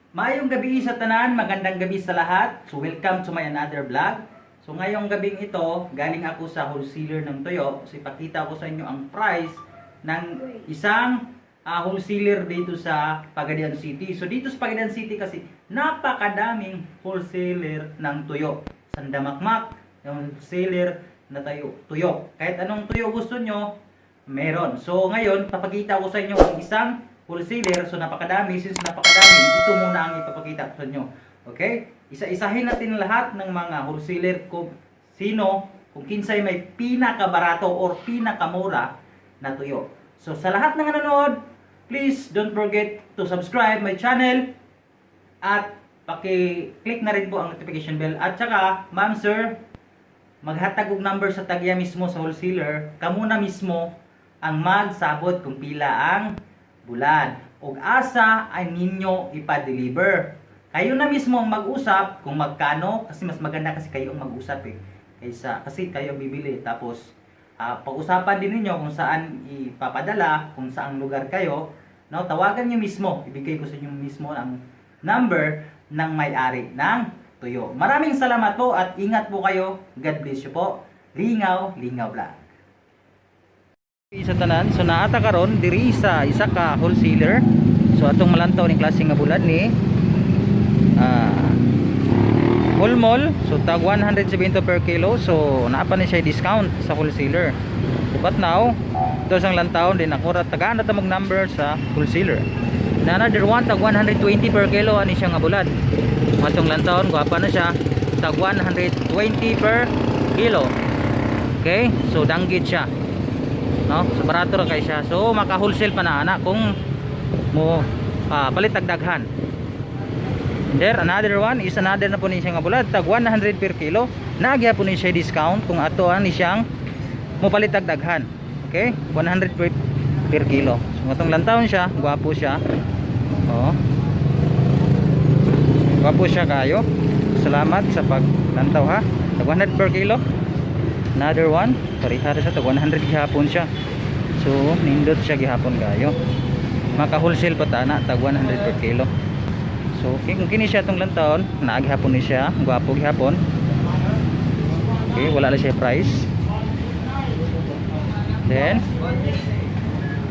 Maayong gabi sa tanan, magandang gabi sa lahat. So welcome to my another vlog. So ngayong gabing ito, galing ako sa wholesaler ng Toyo. So ipakita ko sa inyo ang price ng isang wholesaler dito sa Pagadian City. So dito sa Pagadian City kasi napakadaming wholesaler ng Toyo. Sandamakmak, yung wholesaler na Toyo. Kahit anong Toyo gusto nyo, meron. So ngayon, papakita ko sa inyo ang isang wholesaler. So napakadami, since napakadami, ito muna ang ipapakita ko sa inyo. Okay? Isa-isahin natin lahat ng mga wholesaler kung sino, kung kinsay may pinakabarato or pinakamura na tuyo. So sa lahat ng nanonood, please don't forget to subscribe my channel at paki-click na rin po ang notification bell. At saka, ma'am sir, maghatag og number sa tagya mismo sa wholesaler, kamo na mismo ang magsabot kung pila ang bulan ug asa ay ninyo ipa-deliver. Kayo na mismo ang mag-usap kung magkano, kasi mas maganda kasi kayo ang mag-usap kaysa kasi kayo bibili, tapos pag-usapan din ninyo kung saan ipapadala, kung saang lugar kayo, no, tawagan niyo mismo, ibigay ko sa inyo mismo ang number ng may-ari ng tuyo. Maraming salamat po at ingat po kayo. God bless you po. Lingaw Vlog. Sa tanan, so naata karon diri sa isa ka wholesaler. So atong malantaw ni klase nga bulad ni Wholmall. So tag 170 per kilo. So naa pa ni siya discount sa wholesaler. But now, ito sang lantaw din ako tagaan na tamog number sa wholesaler. Na another one tag 120 per kilo ani siya nga bulad. Atong lantawon guapa na siya tag 120 per kilo. Okay? So danggit siya. No, so barato ra kay siya. So maka-wholesale pa na ana kung mo palit tagdaghan. There another one is another na po ni siya nga bulad tag 100 per kilo. Naagya po ni siya discount kung ato ani siyang mo palit tagdaghan. Okay? 100 per kilo. So atong lantawon siya, gwapo siya. Oh. Gwapo siya kayo. Salamat sa paglantaw ha. Tag 100 per kilo. Another one, parihara sa tag 100 gihapon siya. So nindot siya gihapon kayo. Maka wholesale pa ta na tag 100 per kilo. So kung kini siya tong lantawon, naagihapon ni siya, gwapo gihapon. Okay, wala na siya price. Then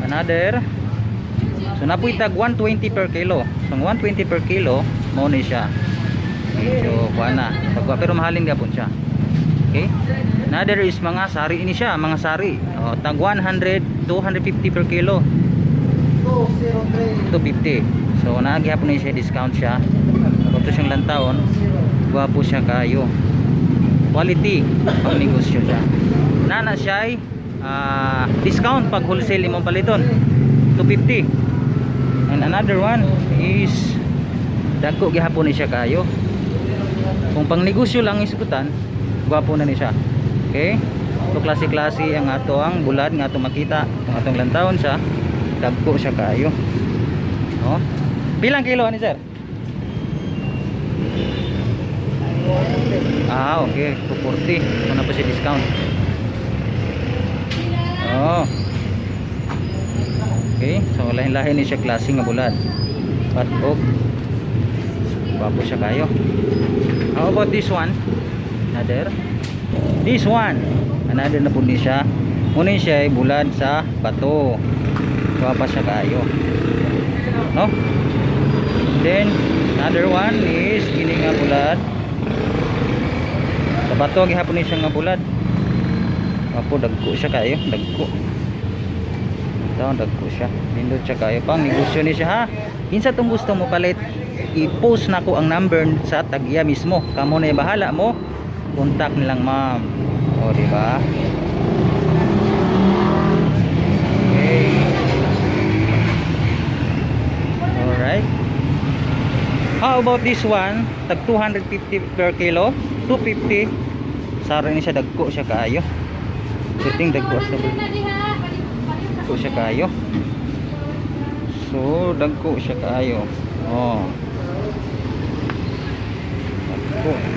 another, so napoy tag 120 per kilo. So 120 per kilo mo ni siya. Okay, so kuha na pero mahalin gapon siya. Okay, another is mga sari ini siya, mga sari. Tag 100, 250 per kilo. 250. So naagihapon ni siya, discount siya. Kung ito siyang lantawon, gwapo siya kayo. Quality pang negosyo siya. Nana siya ay discount pag wholesale imong paliton. 250. And another one is dagko gihapon ni siya kayo. Kung pang negosyo lang isgutan, gwapo na ni siya. Okay? So klase-klase ang ato ang bulad nga ato makita. Kung atong lantawon siya, dagko siya kayo. No? Bilang kilo ani sir? Okay, 240. So na pa si discount. Okay, so lain-lain ni siya klase nga bulad. Patok. Gwapo siya kayo. How about this one? Another. This one, another na po ni siya. Muna siya ay bulad sa bato. Guwapa siya kayo. No? Then another one is kini nga bulad sa bato. Gihapon ni siya nga bulad. Apo dagko siya kayo, dagko. Daw dagko siya. Nindot siya kayo pang negosyo ni siya ha. Kinsa tong gusto mo palit, i-post na ko ang number sa tagya mismo. Kamo na bahala mo. Contact nilang ma'am. O diba? Okay. Alright. How about this one? Tag 250 per kilo. 250. Sara ni siya, dagko siya kayo. Siting dagko siya kayo. So dagko siya kayo.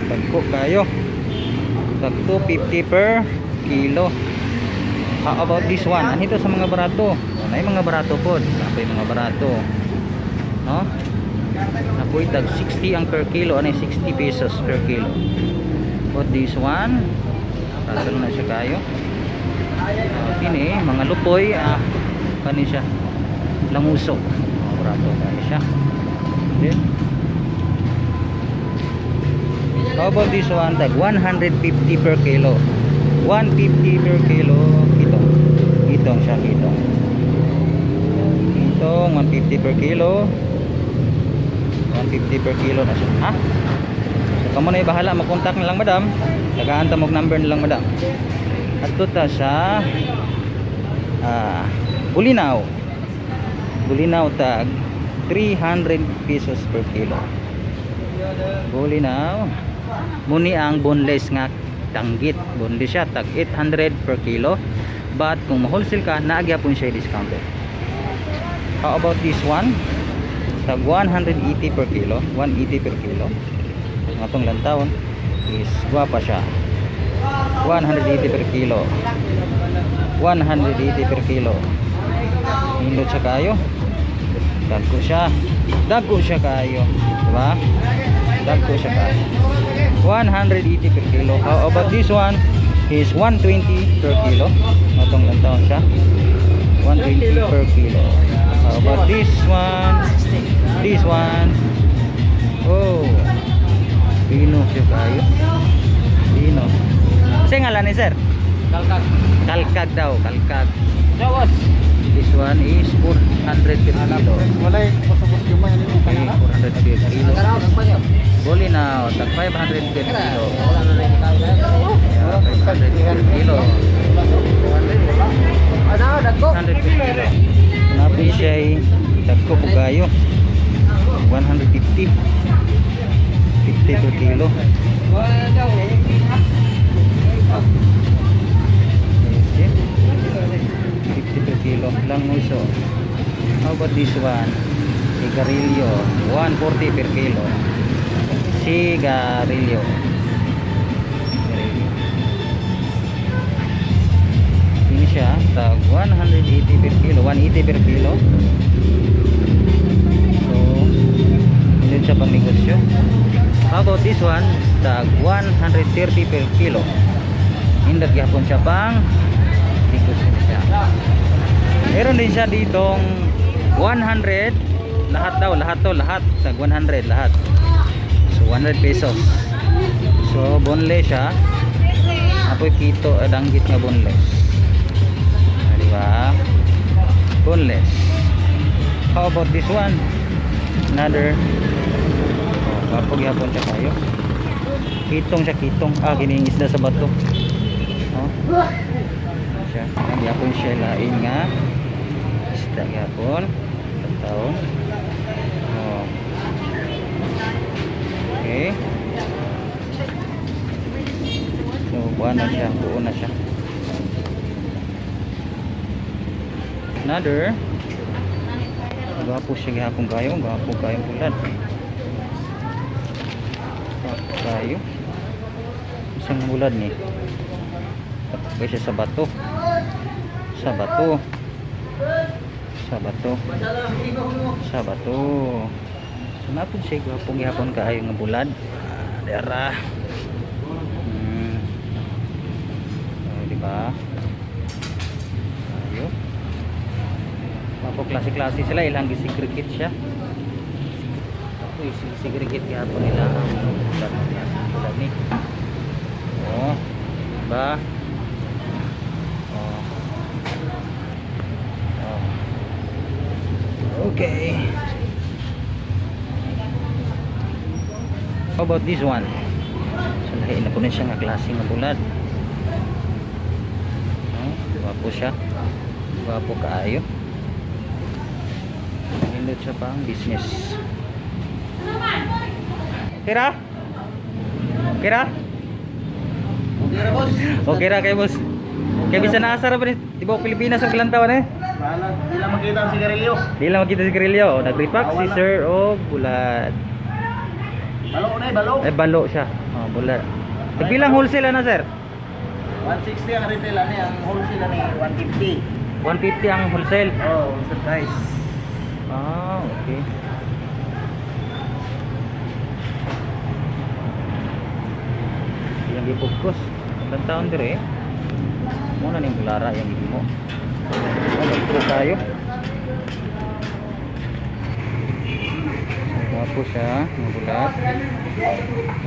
Dagko kayo. Tag 250 per kilo. How about this one? Ano ito sa mga barato? May mga barato po. May mga barato. No? baboy tag 60 ang per kilo, ano 60 pesos per kilo. But this one kasal na siya kayo. Kini mga lupoy, kani siya langusok. Barato kani siya. Okay. How about this one tag 150 per kilo. 150 per kilo kitong. Kitong siya kitong. Kitong 150 per kilo. 150 per kilo na siya. Ha? So kamo na bahala mag-contact na lang madam. Tagaan ta mo number na lang madam. Adto ta sa Bulinaw. Bulinaw tag 300 pesos per kilo. Bulinaw. Muni ang boneless nga tanggit. Boneless siya tag 800 per kilo. But kung wholesale ka, naagyapon siya discounted. How about this one? Tag 180 per kilo. 180 per kilo. Ang atong lantawon is guwapa siya. 180 per kilo. 180 per kilo. Hindot siya kayo. Dagko siya. Dagko siya kayo. Diba? Dagko siya kayo. 180 per kilo. How about this one? Is 120 per kilo. Atong lantawon siya. 120 per kilo. How about this one? This one. Oh. Pino siya kayo. Pino. Kasi ngalan ni sir? Kalkag. Kalkag daw. Kalkag. Jawas. This one is 400 per kilo. Walay pasabot yung may nimo Okay, 400 per kilo. Boli na. Tag 500 per kilo. Yeah, 500 per kilo. 100 per kilo. Napi siya ay dagko po kayo. 150. 50 per kilo. Okay. 50 per kilo. Lang uso. How about this one? Sigarilyo. 140 per kilo. Sigarilyo. Ini siya. Tag 180 per kilo. 180 per kilo. So, hindi siya pang negosyo. How about this one? Tag 130 per kilo. Hindi gyapon siya pang negosyo siya. Meron din siya ditong 100. Lahat daw, lahat. Tag 100 lahat. So 100 pesos. So boneless siya. Apoy kito danggit nga boneless. Diba? Boneless. How about this one? Another. Kapag yapon siya kayo. Kitong siya, kitong. Kining isda sa bato. Siya. Ang yapon siya lain nga. Isda yapon. Taon. Okay. So, buwan na siya. Buo na siya. Another. Gapo siya gahapon kayo. Gapo kayong pulad. Kayo isang bulad ni okay siya sa bato sa bato so napod siya gapong gihapon kaayo nga bulad dera diba ayo mapo klase-klase sila ilang gisigregate siya sigregate gihapon nila ang bulad ni ba okay. How about this one? So lahi na po na siya nga klase nga bulad. Guwapo siya. Guwapo kaayo. Hindot siya pang business. Kira? Kira? Okay ra kay boss. Kaya bisa naasar pa di ba Pilipinas ang Kelantawan eh? Di lang makita ang sigarilyo. Di lang makita si Grillo. Nag-repack si Sir bulad. Balo na balo. Balo siya. Bulad. Nagbilang wholesale na sir? 160 ang retail ani, ang wholesale ani 150. 150 ang wholesale. Oh, wholesale price. Okay. di focus. Ilang taon dire. Muna ning bulara yung mo. Ano tayo? Tapos siya, mabulat.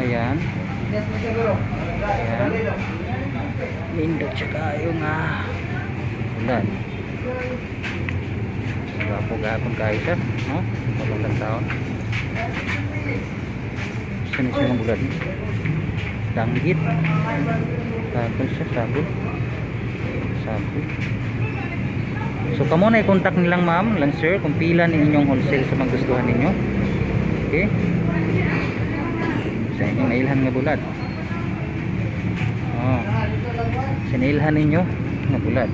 Ayan. Ayan. Lindot siya kayo nga. Bulat. Gapon kayo siya. No? Magandang taon. Saan siya ng bulat? Danggit. Tapos siya, sabon. So kamo na i-contact nilang ma'am, lang sir, kung pila ni inyong wholesale sa magustuhan ninyo. Okay? Sa inyong nailhan nga bulat. Oh. Sa nailhan ninyo nga bulat.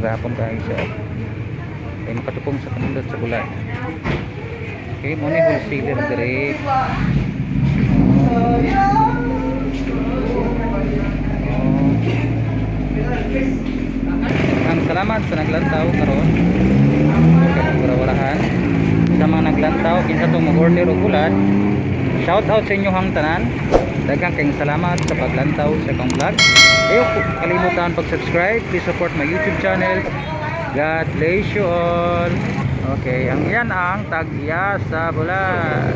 Gapon kayo siya. Ay makatupong sa kanindot sa bulat. Okay, mo ni wholesaler dire. Ang salamat sa naglantaw karon. Wara-warahan sa mga naglantaw kinsa tong mag-order og bulat. Shout out sa inyo hang tanan. Daghang kayong salamat sa paglantaw sa akong vlog. Ayaw kalimutan pag-subscribe. Please support my YouTube channel. God bless you all. Okay, ang yan ang tag-iya sa bulat.